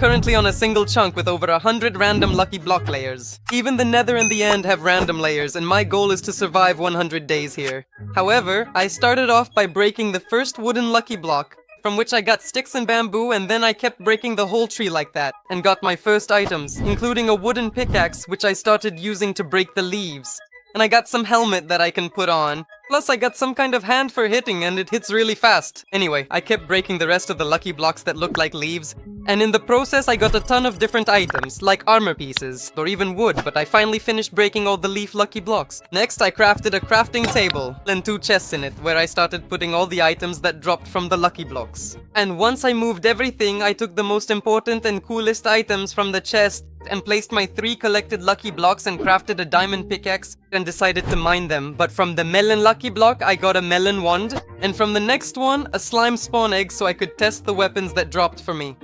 currently on a single chunk with over 100 random lucky block layers. Even the nether and the end have random layers, and my goal is to survive 100 days here. However, I started off by breaking the first wooden lucky block, from which I got sticks and bamboo, and then I kept breaking the whole tree like that, and got my first items, including a wooden pickaxe which I started using to break the leaves. And I got some helmet that I can put on. Plus I got some kind of hand for hitting, and it hits really fast. Anyway, I kept breaking the rest of the lucky blocks that looked like leaves, and in the process I got a ton of different items, like armor pieces, or even wood, but I finally finished breaking all the leaf lucky blocks. Next I crafted a crafting table, and 2 chests in it, where I started putting all the items that dropped from the lucky blocks. And once I moved everything, I took the most important and coolest items from the chest, and placed my 3 collected lucky blocks and crafted a diamond pickaxe and decided to mine them. But from the melon lucky block, I got a melon wand, and from the next one, a slime spawn egg so I could test the weapons that dropped for me.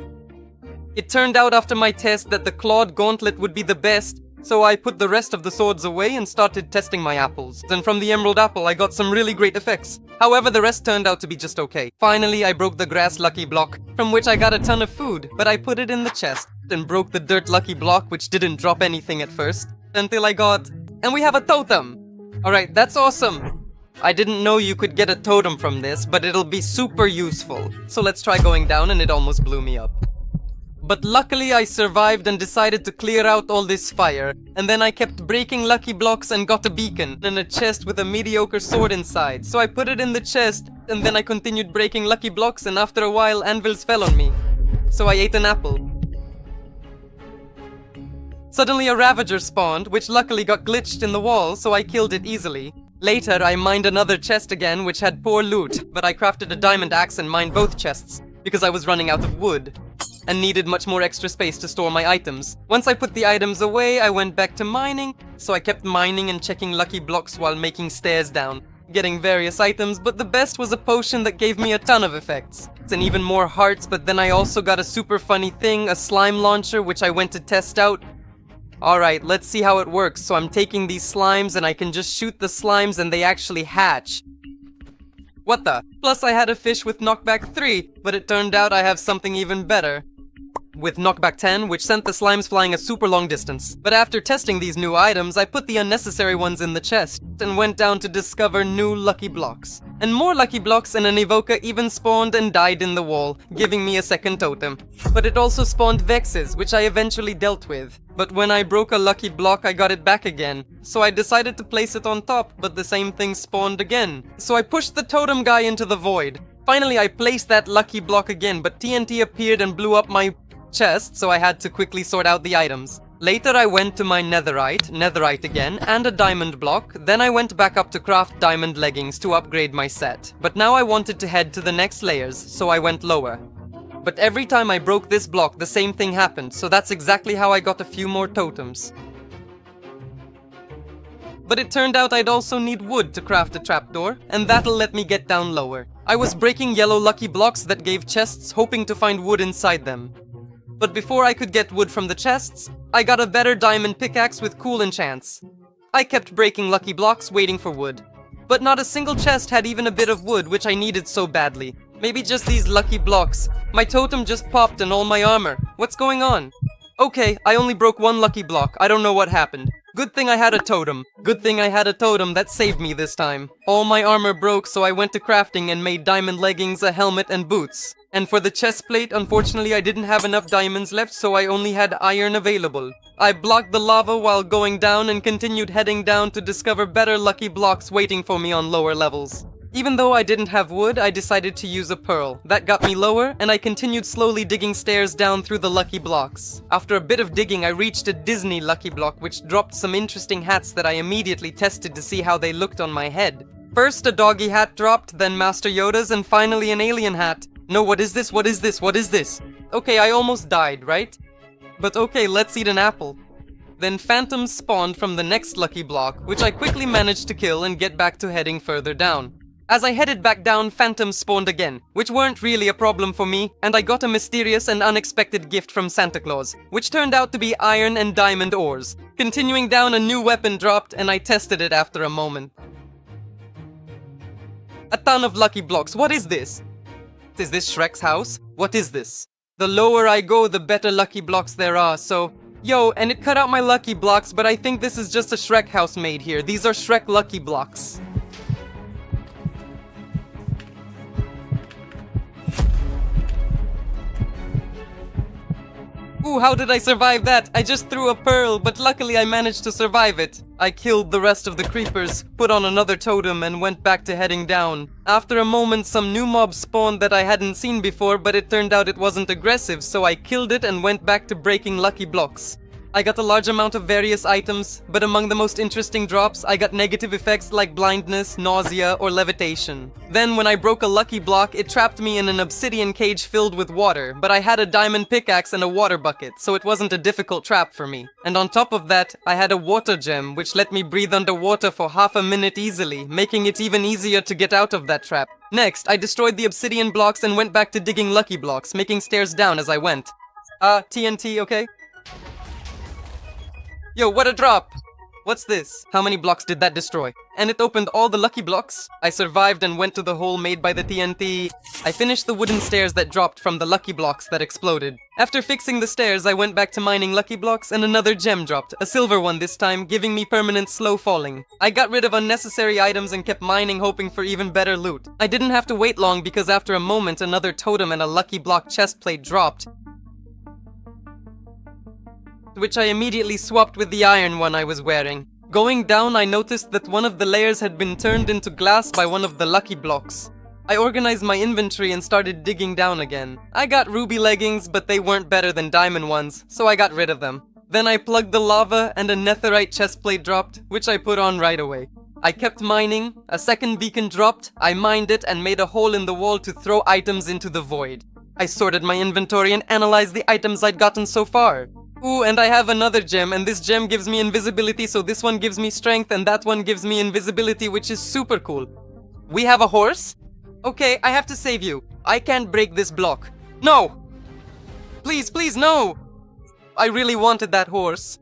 It turned out after my test that the clawed gauntlet would be the best, so I put the rest of the swords away and started testing my apples. And from the emerald apple, I got some really great effects. However, the rest turned out to be just okay. Finally, I broke the grass lucky block, from which I got a ton of food, but I put it in the chest. Then broke the dirt lucky block, which didn't drop anything at first, until I got... And we have a totem! Alright, that's awesome! I didn't know you could get a totem from this, but it'll be super useful. So let's try going down, and it almost blew me up. But luckily I survived and decided to clear out all this fire, and then I kept breaking lucky blocks and got a beacon and a chest with a mediocre sword inside. So I put it in the chest, and then I continued breaking lucky blocks, and after a while anvils fell on me. So I ate an apple. Suddenly a ravager spawned, which luckily got glitched in the wall, so I killed it easily. Later I mined another chest again, which had poor loot, but I crafted a diamond axe and mined both chests, because I was running out of wood, and needed much more extra space to store my items. Once I put the items away, I went back to mining, so I kept mining and checking lucky blocks while making stairs down, getting various items, but the best was a potion that gave me a ton of effects. And even more hearts, but then I also got a super funny thing, a slime launcher, which I went to test out. Alright, let's see how it works. So I'm taking these slimes and I can just shoot the slimes and they actually hatch. What the? Plus I had a fish with knockback 3, but it turned out I have something even better. With knockback 10, which sent the slimes flying a super long distance. But after testing these new items, I put the unnecessary ones in the chest, and went down to discover new lucky blocks. And more lucky blocks, and an evoker even spawned and died in the wall, giving me a second totem. But it also spawned vexes, which I eventually dealt with. But when I broke a lucky block, I got it back again. So I decided to place it on top, but the same thing spawned again. So I pushed the totem guy into the void. Finally, I placed that lucky block again, but TNT appeared and blew up my chest, so I had to quickly sort out the items. Later I went to my netherite again, and a diamond block. Then I went back up to craft diamond leggings to upgrade my set. But now I wanted to head to the next layers, so I went lower. But every time I broke this block, the same thing happened, so that's exactly how I got a few more totems. But it turned out I'd also need wood to craft a trapdoor, and that'll let me get down lower. I was breaking yellow lucky blocks that gave chests, hoping to find wood inside them. But before I could get wood from the chests, I got a better diamond pickaxe with cool enchants. I kept breaking lucky blocks, waiting for wood. But not a single chest had even a bit of wood, which I needed so badly. Maybe just these lucky blocks. My totem just popped and all my armor. What's going on? Okay, I only broke 1 lucky block. I don't know what happened. Good thing I had a totem. Good thing I had a totem that saved me this time. All my armor broke, so I went to crafting and made diamond leggings, a helmet, and boots. And for the chest plate, unfortunately I didn't have enough diamonds left, so I only had iron available. I blocked the lava while going down and continued heading down to discover better lucky blocks waiting for me on lower levels. Even though I didn't have wood, I decided to use a pearl. That got me lower, and I continued slowly digging stairs down through the lucky blocks. After a bit of digging, I reached a Disney lucky block, which dropped some interesting hats that I immediately tested to see how they looked on my head. First, a doggy hat dropped, then Master Yoda's, and finally an alien hat. No, what is this? What is this? What is this? Okay, I almost died, right? But okay, let's eat an apple. Then phantoms spawned from the next lucky block, which I quickly managed to kill and get back to heading further down. As I headed back down, phantoms spawned again, which weren't really a problem for me, and I got a mysterious and unexpected gift from Santa Claus, which turned out to be iron and diamond ores. Continuing down, a new weapon dropped, and I tested it after a moment. A ton of lucky blocks. What is this? Is this Shrek's house? What is this? The lower I go, the better lucky blocks there are, so... Yo, and it cut out my lucky blocks, but I think this is just a Shrek house made here. These are Shrek lucky blocks. Ooh, how did I survive that? I just threw a pearl, but luckily I managed to survive it. I killed the rest of the creepers, put on another totem, and went back to heading down. After a moment, some new mobs spawned that I hadn't seen before, but it turned out it wasn't aggressive, so I killed it and went back to breaking lucky blocks. I got a large amount of various items, but among the most interesting drops, I got negative effects like blindness, nausea, or levitation. Then when I broke a lucky block, it trapped me in an obsidian cage filled with water, but I had a diamond pickaxe and a water bucket, so it wasn't a difficult trap for me. And on top of that, I had a water gem, which let me breathe underwater for half a minute easily, making it even easier to get out of that trap. Next, I destroyed the obsidian blocks and went back to digging lucky blocks, making stairs down as I went. TNT, okay? Yo, what a drop! What's this? How many blocks did that destroy? And it opened all the lucky blocks. I survived and went to the hole made by the TNT. I finished the wooden stairs that dropped from the lucky blocks that exploded. After fixing the stairs, I went back to mining lucky blocks and another gem dropped, a silver one this time, giving me permanent slow falling. I got rid of unnecessary items and kept mining, hoping for even better loot. I didn't have to wait long because after a moment, another totem and a lucky block chest plate dropped, which I immediately swapped with the iron one I was wearing. Going down, I noticed that one of the layers had been turned into glass by one of the lucky blocks. I organized my inventory and started digging down again. I got ruby leggings, but they weren't better than diamond ones, so I got rid of them. Then I plugged the lava and a netherite chestplate dropped, which I put on right away. I kept mining, a second beacon dropped, I mined it and made a hole in the wall to throw items into the void. I sorted my inventory and analyzed the items I'd gotten so far. Ooh, and I have another gem, and this gem gives me invisibility, so this one gives me strength, and that one gives me invisibility, which is super cool. We have a horse? Okay, I have to save you. I can't break this block. No! Please, please, no! I really wanted that horse.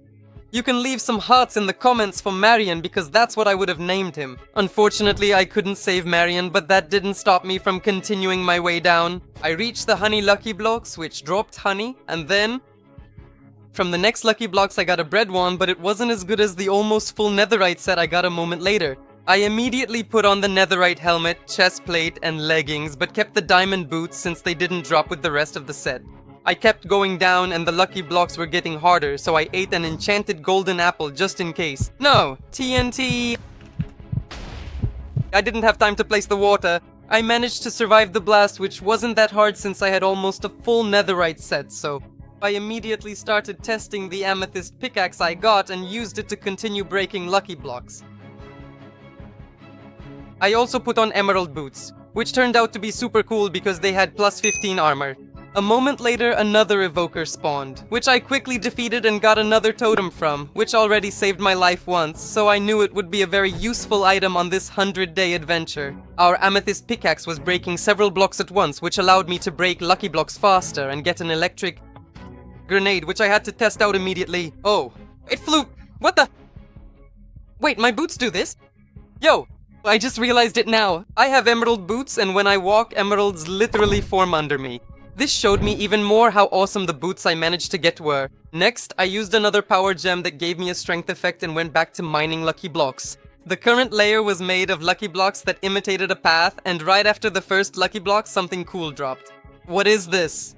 You can leave some hearts in the comments for Marion, because that's what I would have named him. Unfortunately, I couldn't save Marion, but that didn't stop me from continuing my way down. I reached the honey lucky blocks, which dropped honey, and then... from the next lucky blocks I got a bread wand, but it wasn't as good as the almost full netherite set I got a moment later. I immediately put on the netherite helmet, chest plate, and leggings, but kept the diamond boots since they didn't drop with the rest of the set. I kept going down and the lucky blocks were getting harder, so I ate an enchanted golden apple just in case. No! TNT! I didn't have time to place the water. I managed to survive the blast, which wasn't that hard since I had almost a full netherite set, so... I immediately started testing the amethyst pickaxe I got and used it to continue breaking lucky blocks. I also put on emerald boots, which turned out to be super cool because they had plus 15 armor. A moment later, another evoker spawned, which I quickly defeated and got another totem from, which already saved my life once, so I knew it would be a very useful item on this 100-day adventure. Our amethyst pickaxe was breaking several blocks at once, which allowed me to break lucky blocks faster and get an electric grenade, which I had to test out immediately. Oh, it flew. What the? Wait, my boots do this? Yo, I just realized it now. I have emerald boots, and when I walk, emeralds literally form under me. This showed me even more how awesome the boots I managed to get were. Next, I used another power gem that gave me a strength effect and went back to mining lucky blocks. The current layer was made of lucky blocks that imitated a path, and right after the first lucky block, something cool dropped. What is this?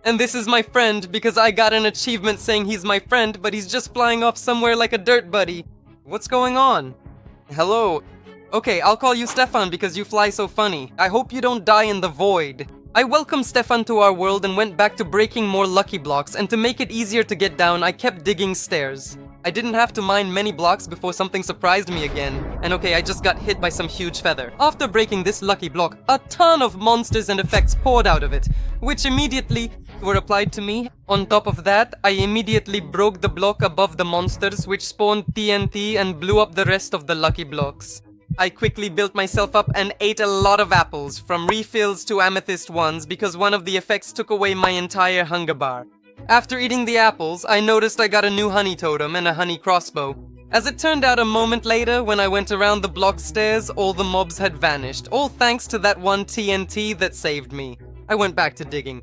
And this is my friend, because I got an achievement saying he's my friend, but he's just flying off somewhere like a dirt buddy. What's going on? Hello? Okay, I'll call you Stefan because you fly so funny. I hope you don't die in the void. I welcomed Stefan to our world and went back to breaking more lucky blocks, and to make it easier to get down, I kept digging stairs. I didn't have to mine many blocks before something surprised me again. And okay, I just got hit by some huge feather. After breaking this lucky block, a ton of monsters and effects poured out of it, which immediately were applied to me. On top of that, I immediately broke the block above the monsters, which spawned TNT and blew up the rest of the lucky blocks. I quickly built myself up and ate a lot of apples, from refills to amethyst ones, because one of the effects took away my entire hunger bar. After eating the apples, I noticed I got a new honey totem and a honey crossbow. As it turned out, a moment later, when I went around the block stairs, all the mobs had vanished, all thanks to that one TNT that saved me. I went back to digging.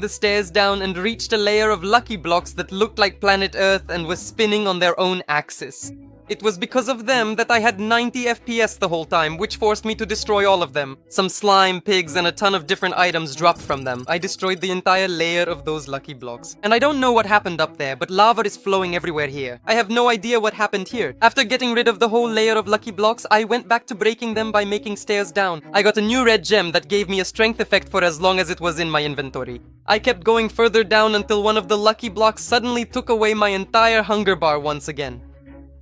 the stairs down and reached a layer of lucky blocks that looked like planet Earth and was spinning on their own axis. It was because of them that I had 90 FPS the whole time, which forced me to destroy all of them. Some slime, pigs, and a ton of different items dropped from them. I destroyed the entire layer of those lucky blocks. And I don't know what happened up there, but lava is flowing everywhere here. I have no idea what happened here. After getting rid of the whole layer of lucky blocks, I went back to breaking them by making stairs down. I got a new red gem that gave me a strength effect for as long as it was in my inventory. I kept going further down until one of the lucky blocks suddenly took away my entire hunger bar once again.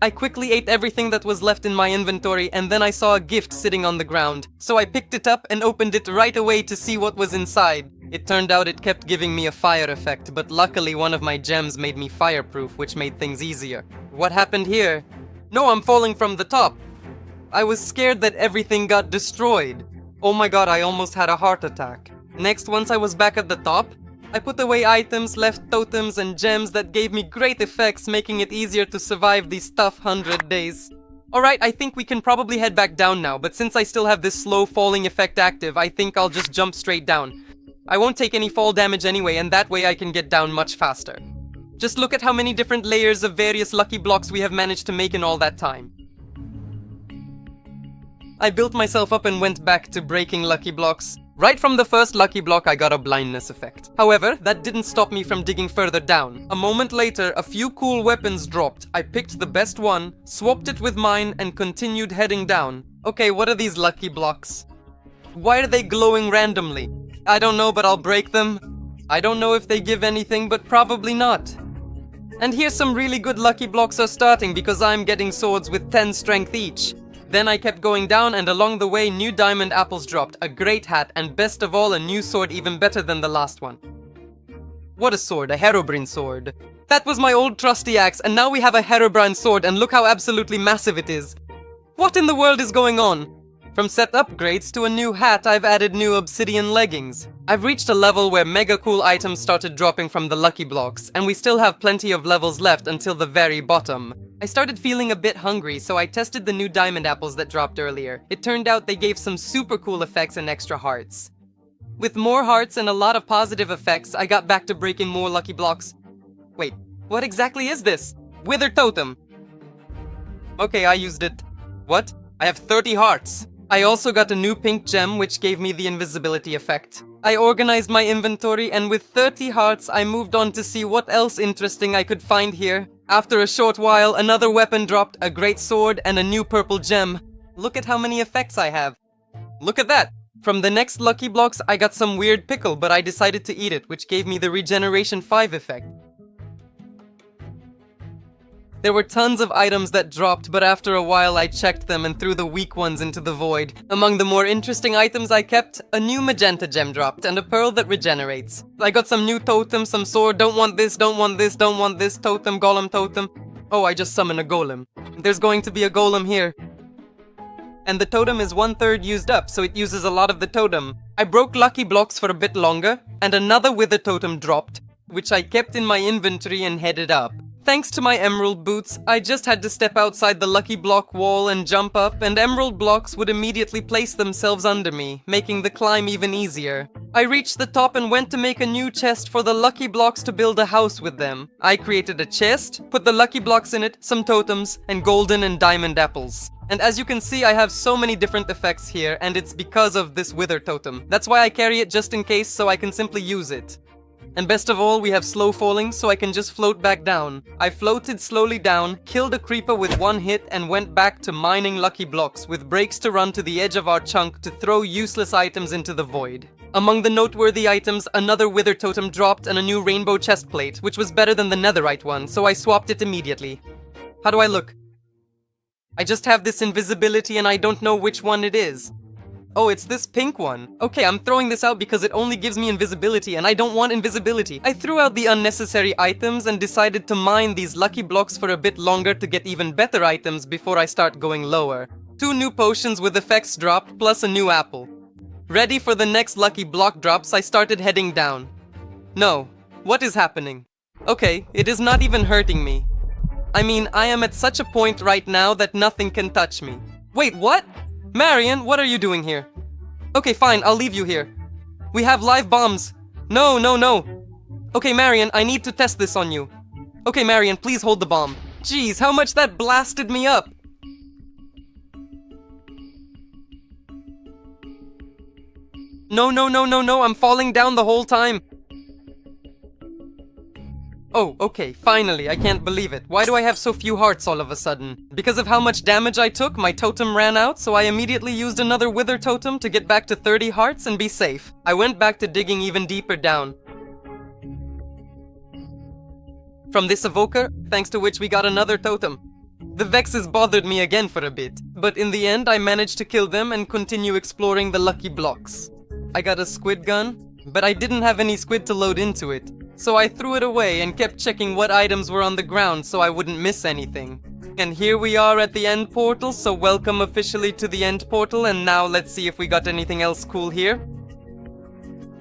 I quickly ate everything that was left in my inventory, and then I saw a gift sitting on the ground. So I picked it up and opened it right away to see what was inside. It turned out it kept giving me a fire effect, but luckily one of my gems made me fireproof, which made things easier. What happened here? No, I'm falling from the top. I was scared that everything got destroyed. Oh my god, I almost had a heart attack. Next, once I was back at the top, I put away items, left totems and gems that gave me great effects, making it easier to survive these tough 100 days. Alright, I think we can probably head back down now, but since I still have this slow falling effect active, I think I'll just jump straight down. I won't take any fall damage anyway, and that way I can get down much faster. Just look at how many different layers of various lucky blocks we have managed to make in all that time. I built myself up and went back to breaking lucky blocks. Right from the first lucky block, I got a blindness effect. However, that didn't stop me from digging further down. A moment later, a few cool weapons dropped. I picked the best one, swapped it with mine, and continued heading down. Okay, what are these lucky blocks? Why are they glowing randomly? I don't know, but I'll break them. I don't know if they give anything, but probably not. And here's some really good lucky blocks are starting because I'm getting swords with 10 strength each. Then I kept going down, and along the way new diamond apples dropped, a great hat, and best of all a new sword even better than the last one. What a sword, a Herobrine sword. That was my old trusty axe, and now we have a Herobrine sword, and look how absolutely massive it is. What in the world is going on? From set upgrades to a new hat, I've added new obsidian leggings. I've reached a level where mega cool items started dropping from the lucky blocks, and we still have plenty of levels left until the very bottom. I started feeling a bit hungry, so I tested the new diamond apples that dropped earlier. It turned out they gave some super cool effects and extra hearts. With more hearts and a lot of positive effects, I got back to breaking more lucky blocks. Wait, what exactly is this? Wither totem. Okay, I used it. What? I have 30 hearts. I also got a new pink gem, which gave me the invisibility effect. I organized my inventory, and with 30 hearts, I moved on to see what else interesting I could find here. After a short while, another weapon dropped, a great sword, and a new purple gem. Look at how many effects I have. Look at that! From the next lucky blocks, I got some weird pickle, but I decided to eat it, which gave me the regeneration 5 effect. There were tons of items that dropped, but after a while I checked them and threw the weak ones into the void. Among the more interesting items I kept, a new magenta gem dropped and a pearl that regenerates. I got some new totems, some sword, don't want this, don't want this, don't want this, totem, golem, totem. Oh, I just summoned a golem. There's going to be a golem here. And the totem is 1/3 used up, so it uses a lot of the totem. I broke lucky blocks for a bit longer, and another wither totem dropped, which I kept in my inventory and headed up. Thanks to my emerald boots, I just had to step outside the lucky block wall and jump up, and emerald blocks would immediately place themselves under me, making the climb even easier. I reached the top and went to make a new chest for the lucky blocks to build a house with them. I created a chest, put the lucky blocks in it, some totems, and golden and diamond apples. And as you can see, I have so many different effects here, and it's because of this wither totem. That's why I carry it just in case, so I can simply use it. And best of all, we have slow falling, so I can just float back down. I floated slowly down, killed a creeper with one hit, and went back to mining lucky blocks with breaks to run to the edge of our chunk to throw useless items into the void. Among the noteworthy items, another wither totem dropped and a new rainbow chest plate, which was better than the netherite one, so I swapped it immediately. How do I look? I just have this invisibility and I don't know which one it is. Oh, it's this pink one. Okay, I'm throwing this out because it only gives me invisibility and I don't want invisibility. I threw out the unnecessary items and decided to mine these lucky blocks for a bit longer to get even better items before I start going lower. 2 new potions with effects dropped, plus a new apple. Ready for the next lucky block drops, I started heading down. No, what is happening? Okay, it is not even hurting me. I mean, I am at such a point right now that nothing can touch me. Wait, what? Marion, what are you doing here? Okay, fine, I'll leave you here. We have live bombs. No, no, no. Okay, Marion, I need to test this on you. Okay, Marion, please hold the bomb. Jeez, how much that blasted me up. No, no, no, no, no, I'm falling down the whole time. Oh, okay, finally, I can't believe it. Why do I have so few hearts all of a sudden? Because of how much damage I took, my totem ran out, so I immediately used another wither totem to get back to 30 hearts and be safe. I went back to digging even deeper down. From this evoker, thanks to which we got another totem. The Vexes bothered me again for a bit, but in the end I managed to kill them and continue exploring the lucky blocks. I got a squid gun, but I didn't have any squid to load into it. So I threw it away and kept checking what items were on the ground so I wouldn't miss anything. And here we are at the end portal, so welcome officially to the end portal, and now let's see if we got anything else cool here.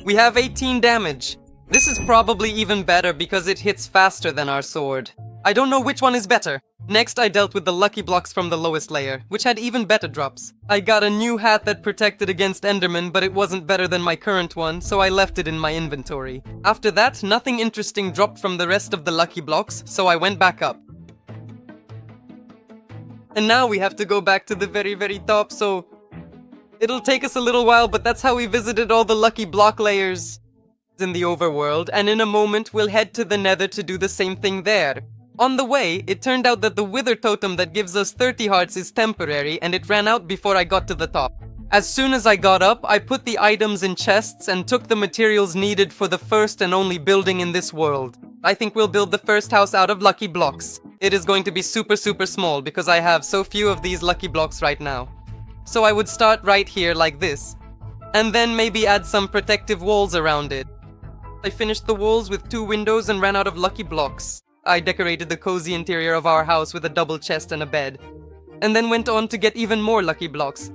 We have 18 damage. This is probably even better because it hits faster than our sword. I don't know which one is better. Next I dealt with the lucky blocks from the lowest layer, which had even better drops. I got a new hat that protected against Enderman, but it wasn't better than my current one, so I left it in my inventory. After that, nothing interesting dropped from the rest of the lucky blocks, so I went back up. And now we have to go back to the very top, so it'll take us a little while, but that's how we visited all the lucky block layers in the overworld, and in a moment we'll head to the nether to do the same thing there. On the way, it turned out that the wither totem that gives us 30 hearts is temporary, and it ran out before I got to the top. As soon as I got up, I put the items in chests and took the materials needed for the first and only building in this world. I think we'll build the first house out of lucky blocks. It is going to be super small because I have so few of these lucky blocks right now. So I would start right here like this, and then maybe add some protective walls around it. I finished the walls with 2 windows and ran out of lucky blocks. I decorated the cozy interior of our house with a double chest and a bed, and then went on to get even more lucky blocks,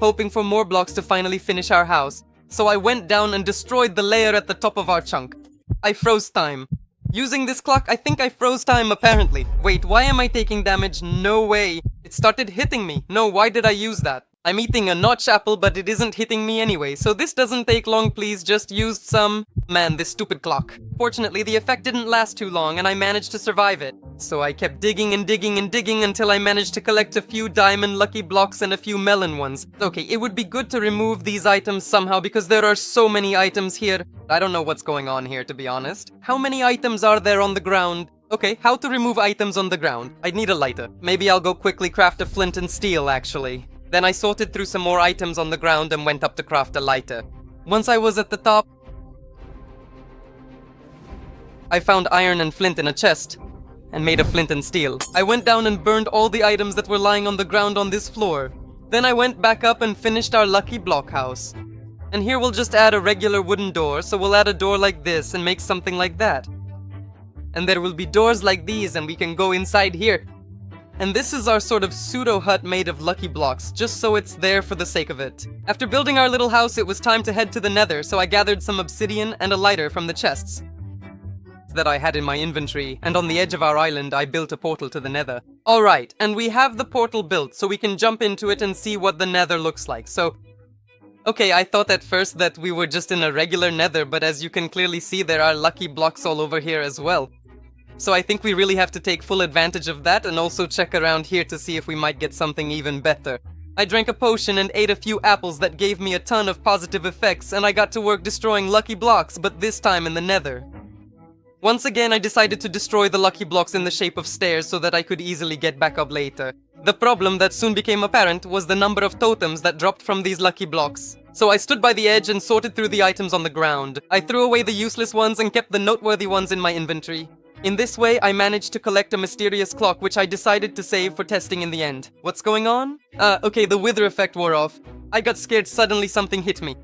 hoping for more blocks to finally finish our house. So I went down and destroyed the layer at the top of our chunk. I froze time. Using this clock, I think I froze time apparently. Wait, why am I taking damage? No way. It started hitting me. No, why did I use that? I'm eating a notch apple, but it isn't hitting me anyway, so this doesn't take long, please just used some... Man, this stupid clock. Fortunately, the effect didn't last too long, and I managed to survive it. So I kept digging and digging and digging until I managed to collect a few diamond lucky blocks and a few melon ones. Okay, it would be good to remove these items somehow because there are so many items here. I don't know what's going on here, to be honest. How many items are there on the ground? Okay, how to remove items on the ground. I'd need a lighter. Maybe I'll go quickly craft a flint and steel, actually. Then I sorted through some more items on the ground and went up to craft a lighter. Once I was at the top, I found iron and flint in a chest, and made a flint and steel. I went down and burned all the items that were lying on the ground on this floor. Then I went back up and finished our lucky block house. And here we'll just add a regular wooden door, so we'll add a door like this and make something like that. And there will be doors like these and we can go inside here. And this is our sort of pseudo hut made of lucky blocks, just so it's there for the sake of it. After building our little house, it was time to head to the nether, so I gathered some obsidian and a lighter from the chests that I had in my inventory, and on the edge of our island, I built a portal to the nether. Alright, and we have the portal built, so we can jump into it and see what the nether looks like, so... Okay, I thought at first that we were just in a regular nether, but as you can clearly see, there are lucky blocks all over here as well. So I think we really have to take full advantage of that and also check around here to see if we might get something even better. I drank a potion and ate a few apples that gave me a ton of positive effects, and I got to work destroying lucky blocks, but this time in the nether. Once again, I decided to destroy the lucky blocks in the shape of stairs so that I could easily get back up later. The problem that soon became apparent was the number of totems that dropped from these lucky blocks. So I stood by the edge and sorted through the items on the ground. I threw away the useless ones and kept the noteworthy ones in my inventory. In this way, I managed to collect a mysterious clock which I decided to save for testing in the end. What's going on? Okay, the wither effect wore off. I got scared suddenly something hit me.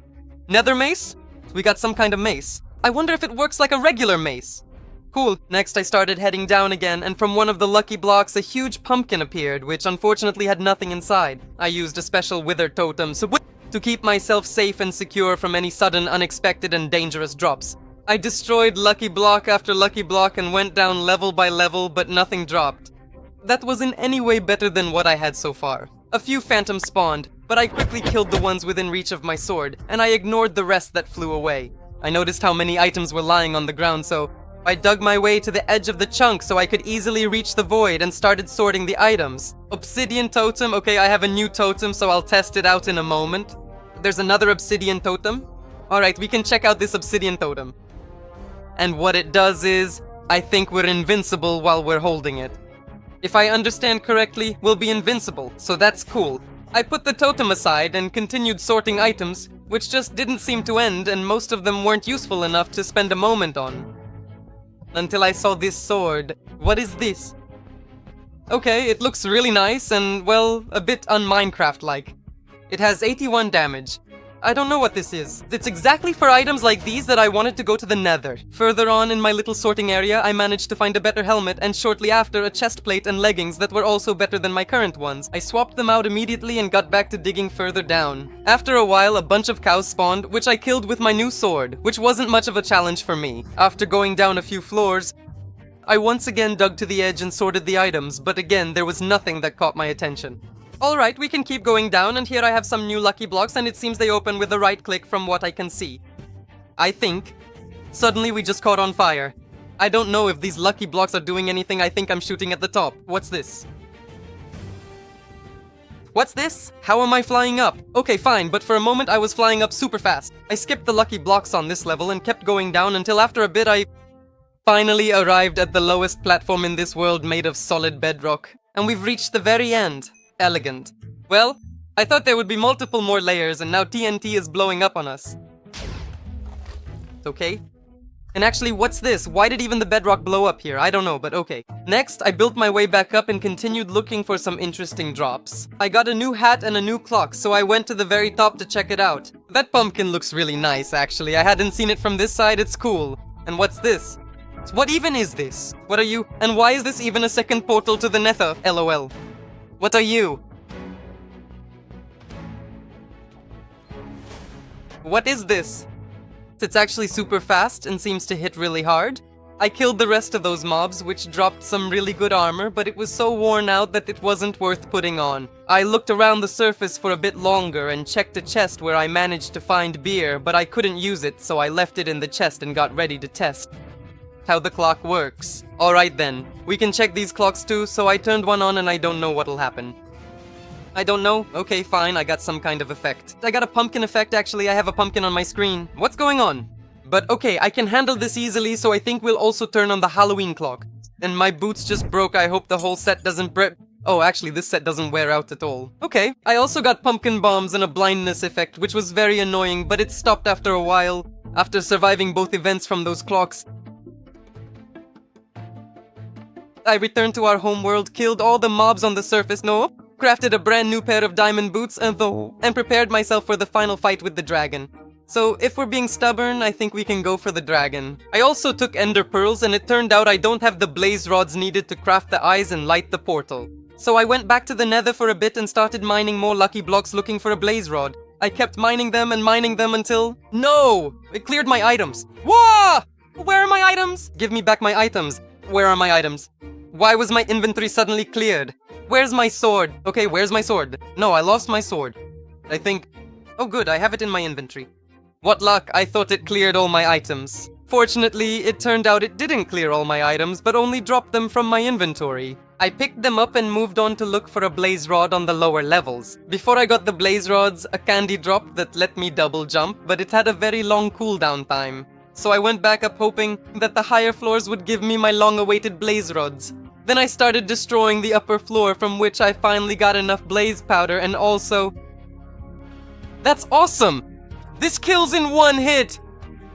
Nether mace? We got some kind of mace. I wonder if it works like a regular mace. Cool. Next I started heading down again, and from one of the lucky blocks a huge pumpkin appeared, which unfortunately had nothing inside. I used a special wither totem to keep myself safe and secure from any sudden, unexpected and dangerous drops. I destroyed lucky block after lucky block and went down level by level, but nothing dropped. That was in any way better than what I had so far. A few phantoms spawned, but I quickly killed the ones within reach of my sword, and I ignored the rest that flew away. I noticed how many items were lying on the ground, so I dug my way to the edge of the chunk so I could easily reach the void and started sorting the items. Obsidian totem. Okay, I have a new totem, so I'll test it out in a moment. There's another obsidian totem. Alright, we can check out this obsidian totem. And what it does is, I think we're invincible while we're holding it. If I understand correctly, we'll be invincible, so that's cool. I put the totem aside and continued sorting items, which just didn't seem to end, and most of them weren't useful enough to spend a moment on. Until I saw this sword. What is this? Okay, it looks really nice and, well, a bit un-Minecraft-like. It has 81 damage. I don't know what this is. It's exactly for items like these that I wanted to go to the nether. Further on in my little sorting area, I managed to find a better helmet and shortly after a chest plate and leggings that were also better than my current ones. I swapped them out immediately and got back to digging further down. After a while, a bunch of cows spawned, which I killed with my new sword, which wasn't much of a challenge for me. After going down a few floors, I once again dug to the edge and sorted the items, but again, there was nothing that caught my attention. Alright, we can keep going down, and here I have some new lucky blocks, and it seems they open with a right click from what I can see. I think. Suddenly we just caught on fire. I don't know if these lucky blocks are doing anything. I think I'm shooting at the top. What's this? What's this? How am I flying up? Okay, fine, but for a moment I was flying up super fast. I skipped the lucky blocks on this level and kept going down until after a bit I finally arrived at the lowest platform in this world made of solid bedrock. And we've reached the very end. Elegant. Well, I thought there would be multiple more layers and now TNT is blowing up on us. It's okay. And actually, what's this? Why did even the bedrock blow up here? I don't know, but okay. Next, I built my way back up and continued looking for some interesting drops. I got a new hat and a new clock, so I went to the very top to check it out. That pumpkin looks really nice, actually. I hadn't seen it from this side. It's cool. And what's this? What even is this? What are you? And why is this even a second portal to the nether? LOL. What are you? What is this? It's actually super fast and seems to hit really hard. I killed the rest of those mobs, which dropped some really good armor, but it was so worn out that it wasn't worth putting on. I looked around the surface for a bit longer and checked a chest where I managed to find beer, but I couldn't use it, so I left it in the chest and got ready to test how the clock works. Alright then, we can check these clocks too, so I turned one on and I don't know what'll happen. I don't know? Okay, fine, I got some kind of effect. I got a pumpkin effect, actually. I have a pumpkin on my screen. What's going on? But okay, I can handle this easily, so I think we'll also turn on the Halloween clock. And my boots just broke. I hope the whole set doesn't break. Oh, actually, this set doesn't wear out at all. Okay, I also got pumpkin bombs and a blindness effect, which was very annoying, but it stopped after a while. After surviving both events from those clocks, I returned to our homeworld, killed all the mobs on the surface, crafted a brand new pair of diamond boots, and prepared myself for the final fight with the dragon. So, if we're being stubborn, I think we can go for the dragon. I also took ender pearls, and it turned out I don't have the blaze rods needed to craft the eyes and light the portal. So I went back to the nether for a bit and started mining more lucky blocks looking for a blaze rod. I kept mining them until... No! It cleared my items. Whoa! Where are my items? Give me back my items. Where are my items? Why was my inventory suddenly cleared? Where's my sword? Okay, where's my sword? No, I lost my sword. I think... Oh good, I have it in my inventory. What luck, I thought it cleared all my items. Fortunately, it turned out it didn't clear all my items, but only dropped them from my inventory. I picked them up and moved on to look for a blaze rod on the lower levels. Before I got the blaze rods, a candy dropped that let me double jump, but it had a very long cooldown time. So I went back up hoping that the higher floors would give me my long-awaited blaze rods. Then I started destroying the upper floor, from which I finally got enough blaze powder and also... That's awesome! This kills in one hit!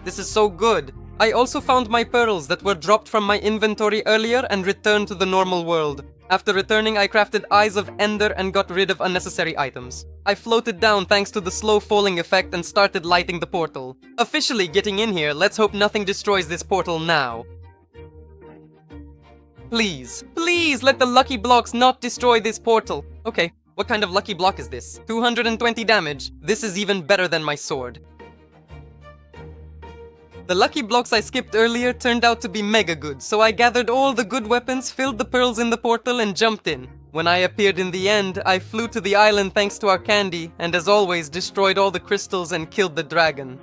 This is so good. I also found my pearls that were dropped from my inventory earlier and returned to the normal world. After returning, I crafted Eyes of Ender and got rid of unnecessary items. I floated down thanks to the slow falling effect and started lighting the portal. Officially getting in here, let's hope nothing destroys this portal now. Please, please let the lucky blocks not destroy this portal. Okay, what kind of lucky block is this? 220 damage. This is even better than my sword. The lucky blocks I skipped earlier turned out to be mega good, so I gathered all the good weapons, filled the pearls in the portal, and jumped in. When I appeared in the end, I flew to the island thanks to our candy, and as always, destroyed all the crystals and killed the dragon.